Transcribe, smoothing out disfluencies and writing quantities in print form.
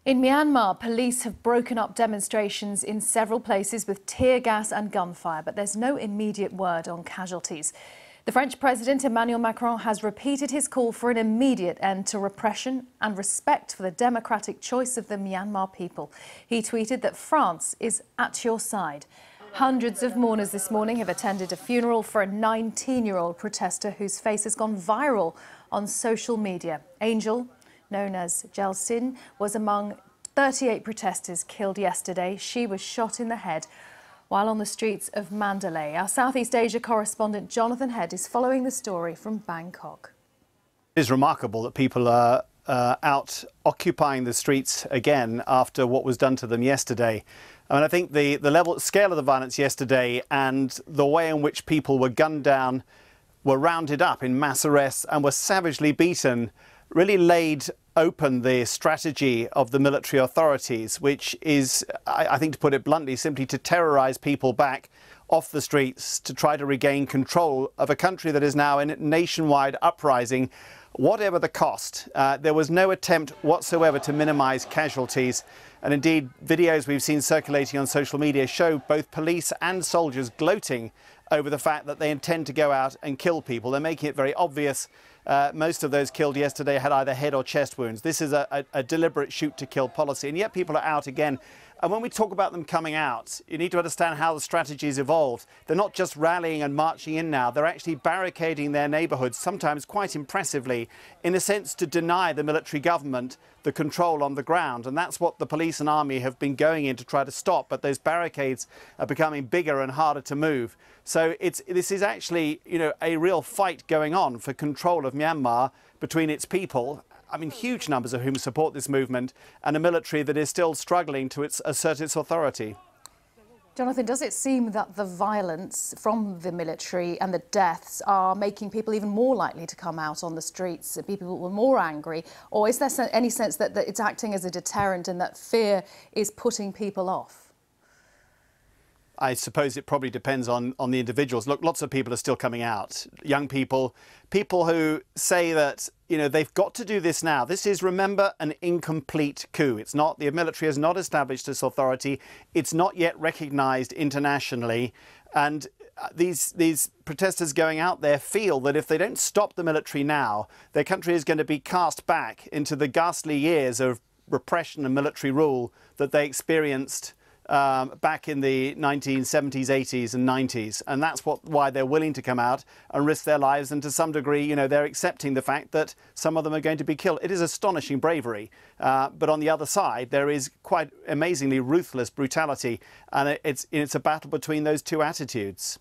In Myanmar, police have broken up demonstrations in several places with tear gas and gunfire, but there's no immediate word on casualties. The French President Emmanuel Macron has repeated his call for an immediate end to repression and respect for the democratic choice of the Myanmar people. He tweeted that France is at your side. Hundreds of mourners this morning have attended a funeral for a 19-year-old protester whose face has gone viral on social media. Angel, known as Jelsin, was among 38 protesters killed yesterday. She was shot in the head while on the streets of Mandalay. Our Southeast Asia correspondent Jonathan Head is following the story from Bangkok. It is remarkable that people are out occupying the streets again after what was done to them yesterday. I mean, I think the scale of the violence yesterday and the way in which people were gunned down, were rounded up in mass arrests and were savagely beaten really laid open the strategy of the military authorities, which is, I think, to put it bluntly, simply to terrorise people back off the streets to try to regain control of a country that is now in nationwide uprising, whatever the cost. There was no attempt whatsoever to minimise casualties. And indeed, videos we've seen circulating on social media show both police and soldiers gloating over the fact that they intend to go out and kill people. They're making it very obvious. Most of those killed yesterday had either head or chest wounds. This is a deliberate shoot-to-kill policy, and yet people are out again. And when we talk about them coming out, you need to understand how the strategy's evolved. They're not just rallying and marching in now, they're actually barricading their neighbourhoods, sometimes quite impressively, in a sense to deny the military government the control on the ground. And that's what the police and army have been going in to try to stop, but those barricades are becoming bigger and harder to move. So this is actually, a real fight going on for control of Myanmar between its people. I mean, huge numbers of whom support this movement, and a military that is still struggling to assert its authority. Jonathan, does it seem that the violence from the military and the deaths are making people even more likely to come out on the streets, people were more angry, or is there any sense that it's acting as a deterrent and that fear is putting people off? I suppose it probably depends on the individuals. Look, lots of people are still coming out. Young people, people who say that, they've got to do this now. This is, remember, an incomplete coup. It's not, the military has not established its authority. It's not yet recognised internationally. And these protesters going out there feel that if they don't stop the military now, their country is going to be cast back into the ghastly years of repression and military rule that they experienced back in the 1970s, 80s and 90s. And that's why they're willing to come out and risk their lives. And to some degree, they're accepting the fact that some of them are going to be killed. It is astonishing bravery. But on the other side, there is quite amazingly ruthless brutality. And it's a battle between those two attitudes.